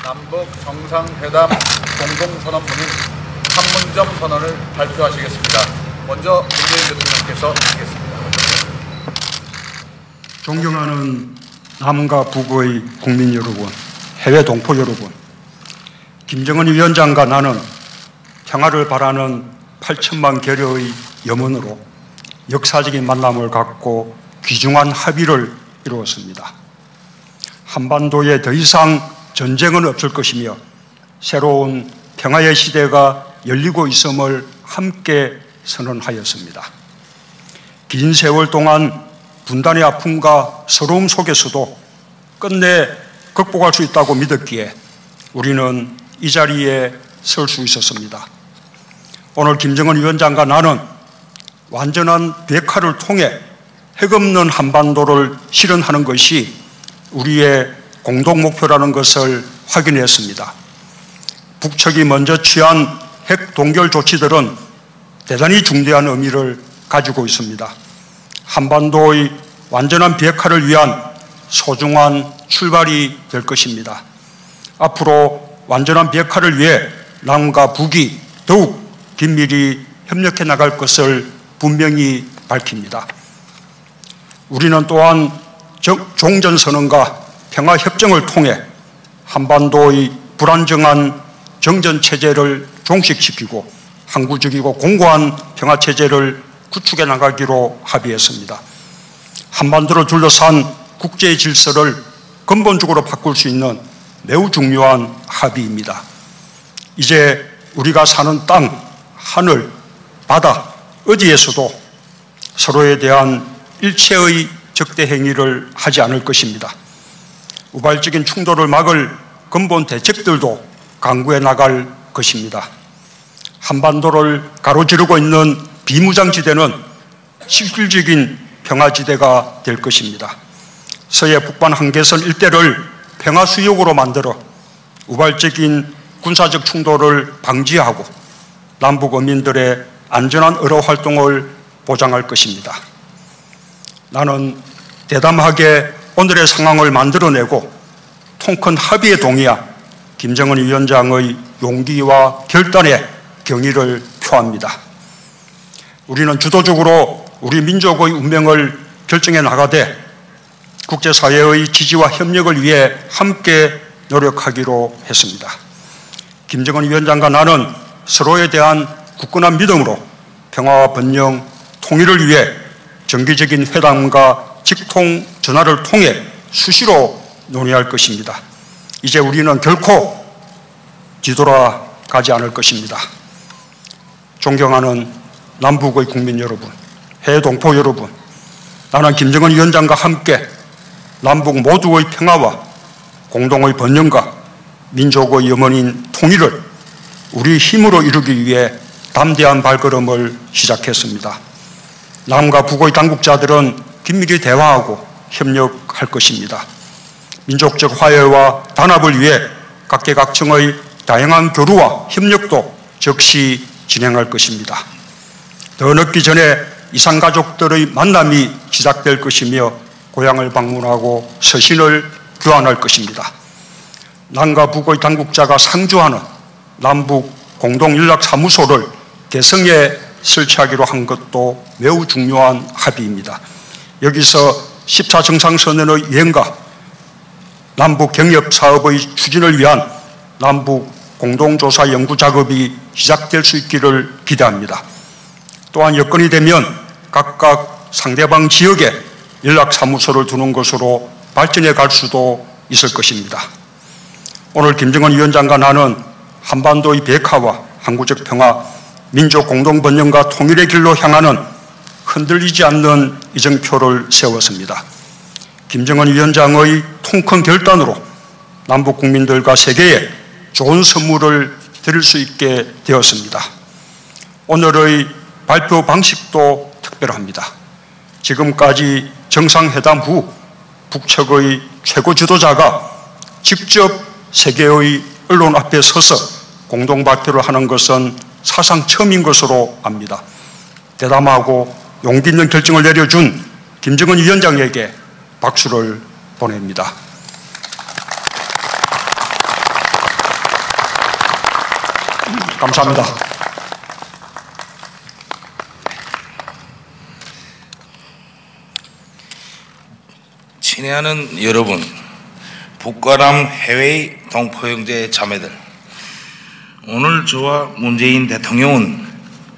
남북 정상회담 공동선언문인 판문점 선언을 발표하시겠습니다. 먼저 문재인 대통령께서 하시겠습니다. 존경하는 남과 북의 국민 여러분, 해외 동포 여러분, 김정은 위원장과 나는 평화를 바라는 8천만 계려의 염원으로 역사적인 만남을 갖고 귀중한 합의를 이루었습니다. 한반도에 더 이상 전쟁은 없을 것이며 새로운 평화의 시대가 열리고 있음을 함께 선언하였습니다. 긴 세월 동안 분단의 아픔과 서러움 속에서도 끝내 극복할 수 있다고 믿었기에 우리는 이 자리에 설 수 있었습니다. 오늘 김정은 위원장과 나는 완전한 비핵화를 통해 핵 없는 한반도를 실현하는 것이 우리의 공동 목표라는 것을 확인했습니다. 북측이 먼저 취한 핵 동결 조치들은 대단히 중대한 의미를 가지고 있습니다. 한반도의 완전한 비핵화를 위한 소중한 출발이 될 것입니다. 앞으로 완전한 비핵화를 위해 남과 북이 더욱 긴밀히 협력해 나갈 것을 분명히 밝힙니다. 우리는 또한 종전선언과 평화협정을 통해 한반도의 불안정한 정전체제를 종식시키고 항구적이고 공고한 평화체제를 구축해 나가기로 합의했습니다. 한반도를 둘러싼 국제 질서를 근본적으로 바꿀 수 있는 매우 중요한 합의입니다. 이제 우리가 사는 땅, 하늘, 바다, 어디에서도 서로에 대한 일체의 적대 행위를 하지 않을 것입니다. 우발적인 충돌을 막을 근본 대책들도 강구해 나갈 것입니다. 한반도를 가로지르고 있는 비무장지대는 실질적인 평화지대가 될 것입니다. 서해 북방 한계선 일대를 평화수역으로 만들어 우발적인 군사적 충돌을 방지하고 남북 어민들의 안전한 어로 활동을 보장할 것입니다. 나는 대담하게 오늘의 상황을 만들어내고 통큰 합의에 동의한 김정은 위원장의 용기와 결단에 경의를 표합니다. 우리는 주도적으로 우리 민족의 운명을 결정해 나가되 국제사회의 지지와 협력을 위해 함께 노력하기로 했습니다. 김정은 위원장과 나는 서로에 대한 굳건한 믿음으로 평화와 번영, 통일을 위해 정기적인 회담과 직통 전화를 통해 수시로 논의할 것입니다. 이제 우리는 결코 뒤돌아가지 않을 것입니다. 존경하는 남북의 국민 여러분, 해외 동포 여러분, 나는 김정은 위원장과 함께 남북 모두의 평화와 공동의 번영과 민족의 염원인 통일을 우리 힘으로 이루기 위해 담대한 발걸음을 시작했습니다. 남과 북의 당국자들은 긴밀히 대화하고 협력할 것입니다. 민족적 화해와 단합을 위해 각계각층의 다양한 교류와 협력도 적시 진행할 것입니다. 더 늦기 전에 이산가족들의 만남이 시작될 것이며 고향을 방문하고 서신을 교환할 것입니다. 남과 북의 당국자가 상주하는 남북 공동연락사무소를 개성에 설치하기로 한 것도 매우 중요한 합의입니다. 여기서 14 정상선언의 이행과 남북 경협사업의 추진을 위한 남북 공동조사 연구 작업이 시작될 수 있기를 기대합니다. 또한 여건이 되면 각각 상대방 지역에 연락사무소를 두는 것으로 발전해 갈 수도 있을 것입니다. 오늘 김정은 위원장과 나는 한반도의 비핵화와 항구적 평화, 민족 공동 번영과 통일의 길로 향하는 흔들리지 않는 이정표를 세웠습니다. 김정은 위원장의 통큰 결단으로 남북 국민들과 세계에 좋은 선물을 드릴 수 있게 되었습니다. 오늘의 발표 방식도 특별합니다. 지금까지 정상회담 후 북측의 최고 지도자가 직접 세계의 언론 앞에 서서 공동 발표를 하는 것은 사상 처음인 것으로 압니다. 대담하고 용기 있는 결정을 내려준 김정은 위원장에게 박수를 보냅니다. 감사합니다. 친애하는 여러분, 북과 남 해외의 동포형제 자매들, 오늘 저와 문재인 대통령은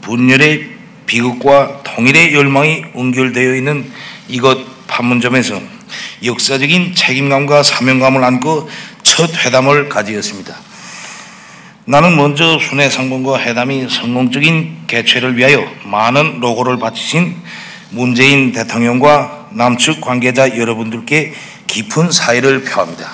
분열의 비극과 통일의 열망이 연결되어 있는 이곳 판문점에서 역사적인 책임감과 사명감을 안고 첫 회담을 가지었습니다. 나는 먼저 순회상봉과 회담이 성공적인 개최를 위하여 많은 노고를 바치신 문재인 대통령과 남측 관계자 여러분들께 깊은 사의를 표합니다.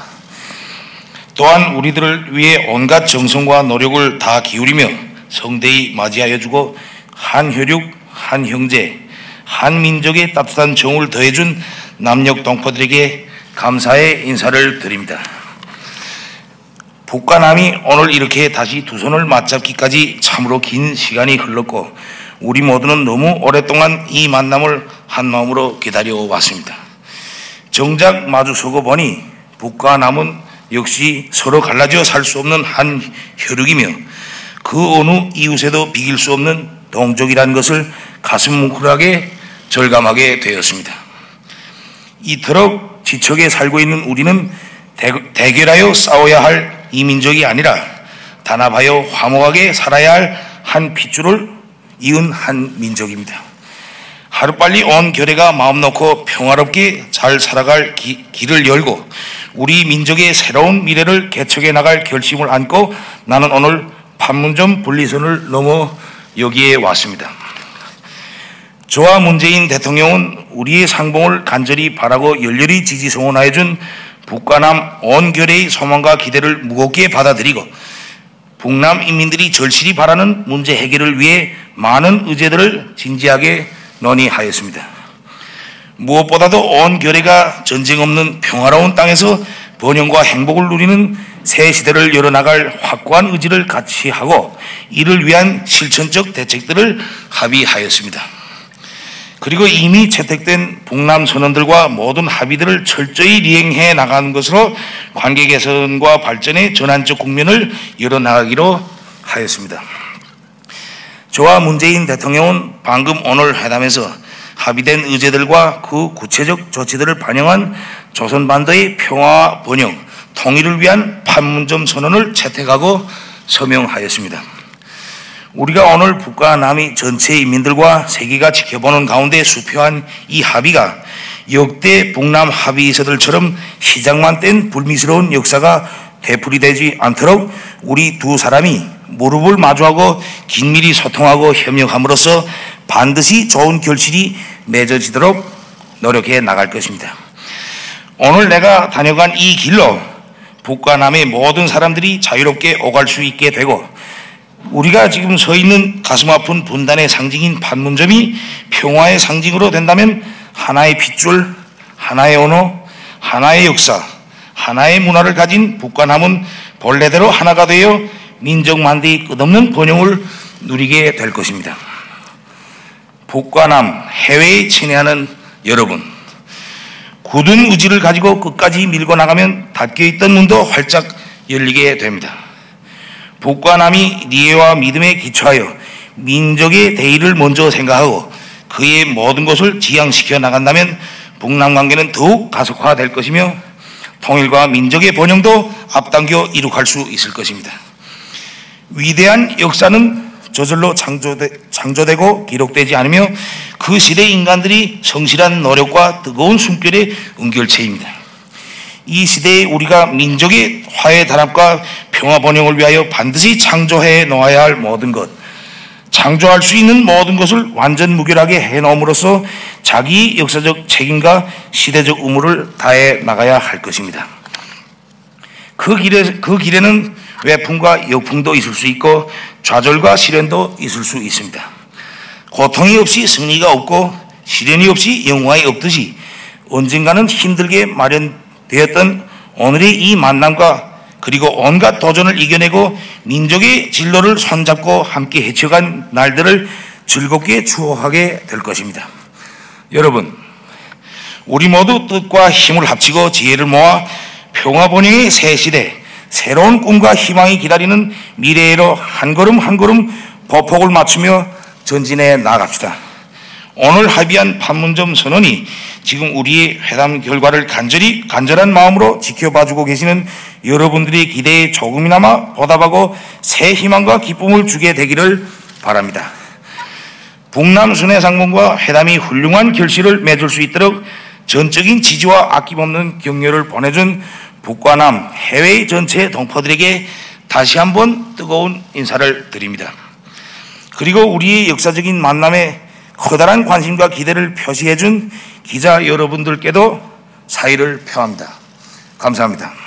또한 우리들을 위해 온갖 정성과 노력을 다 기울이며 성대히 맞이하여 주고 한혈육, 한형제, 한민족의 따뜻한 정을 더해준 남녘 동포들에게 감사의 인사를 드립니다. 북과 남이 오늘 이렇게 다시 두 손을 맞잡기까지 참으로 긴 시간이 흘렀고 우리 모두는 너무 오랫동안 이 만남을 한마음으로 기다려왔습니다. 정작 마주서고 보니 북과 남은 역시 서로 갈라져 살 수 없는 한 혈육이며 그 어느 이웃에도 비길 수 없는 동족이라는 것을 가슴 뭉클하게 절감하게 되었습니다. 이토록 지척에 살고 있는 우리는 대결하여 싸워야 할 이민족이 아니라 단합하여 화목하게 살아야 할 한 핏줄을 이은 한 민족입니다. 하루빨리 온 결의가 마음 놓고 평화롭게 잘 살아갈 길을 열고 우리 민족의 새로운 미래를 개척해 나갈 결심을 안고 나는 오늘 판문점 분리선을 넘어 여기에 왔습니다. 저와 문재인 대통령은 우리의 상봉을 간절히 바라고 열렬히 지지 성원하여 준 북과 남 온 결의의 소망과 기대를 무겁게 받아들이고 북남 인민들이 절실히 바라는 문제 해결을 위해 많은 의제들을 진지하게 논의하였습니다. 무엇보다도 온 결의가 전쟁 없는 평화로운 땅에서 번영과 행복을 누리는 새 시대를 열어나갈 확고한 의지를 같이 하고 이를 위한 실천적 대책들을 합의하였습니다. 그리고 이미 채택된 북남 선언들과 모든 합의들을 철저히 이행해 나가는 것으로 관계 개선과 발전의 전환적 국면을 열어나가기로 하였습니다. 저와 문재인 대통령은 방금 오늘 회담에서 합의된 의제들과 그 구체적 조치들을 반영한 조선반도의 평화와 번영, 통일을 위한 판문점 선언을 채택하고 서명하였습니다. 우리가 오늘 북과 남이 전체 인민들과 세계가 지켜보는 가운데 수표한 이 합의가 역대 북남 합의서들처럼 시작만 뗀 불미스러운 역사가 되풀이되지 않도록 우리 두 사람이 무릎을 마주하고 긴밀히 소통하고 협력함으로써 반드시 좋은 결실이 맺어지도록 노력해 나갈 것입니다. 오늘 내가 다녀간 이 길로 북과 남의 모든 사람들이 자유롭게 오갈 수 있게 되고 우리가 지금 서 있는 가슴 아픈 분단의 상징인 판문점이 평화의 상징으로 된다면 하나의 핏줄, 하나의 언어, 하나의 역사, 하나의 문화를 가진 북과 남은 본래대로 하나가 되어 민족 만대의 끝없는 번영을 누리게 될 것입니다. 북과 남, 해외에 친애하는 여러분, 굳은 의지를 가지고 끝까지 밀고 나가면 닫혀있던 문도 활짝 열리게 됩니다. 북과 남이 이해와 믿음에 기초하여 민족의 대의를 먼저 생각하고 그의 모든 것을 지향시켜 나간다면 북남 관계는 더욱 가속화될 것이며 통일과 민족의 번영도 앞당겨 이룩할 수 있을 것입니다. 위대한 역사는 저절로 창조되고 기록되지 않으며 그 시대 인간들이 성실한 노력과 뜨거운 숨결의 은결체입니다. 이 시대에 우리가 민족의 화해 단합과 평화 번영을 위하여 반드시 창조해 놓아야 할 모든 것, 창조할 수 있는 모든 것을 완전 무결하게 해놓음으로써 자기 역사적 책임과 시대적 의무를 다해 나가야 할 것입니다. 그 길에는 외풍과 역풍도 있을 수 있고 좌절과 시련도 있을 수 있습니다. 고통이 없이 승리가 없고 시련이 없이 영화에 없듯이 언젠가는 힘들게 마련되었던 오늘의 이 만남과 그리고 온갖 도전을 이겨내고 민족의 진로를 손잡고 함께 헤쳐간 날들을 즐겁게 추억하게 될 것입니다. 여러분, 우리 모두 뜻과 힘을 합치고 지혜를 모아 평화 번영의 새 시대, 새로운 꿈과 희망이 기다리는 미래로 한 걸음 한 걸음 보폭을 맞추며 전진해 나갑시다. 오늘 합의한 판문점 선언이 지금 우리의 회담 결과를 간절한 마음으로 지켜봐주고 계시는 여러분들의 기대에 조금이나마 보답하고 새 희망과 기쁨을 주게 되기를 바랍니다. 북남 순회상봉과 회담이 훌륭한 결실을 맺을 수 있도록 전적인 지지와 아낌없는 격려를 보내준 북과 남 해외 전체 동포들에게 다시 한번 뜨거운 인사를 드립니다. 그리고 우리의 역사적인 만남에 커다란 관심과 기대를 표시해준 기자 여러분들께도 사의를 표합니다. 감사합니다.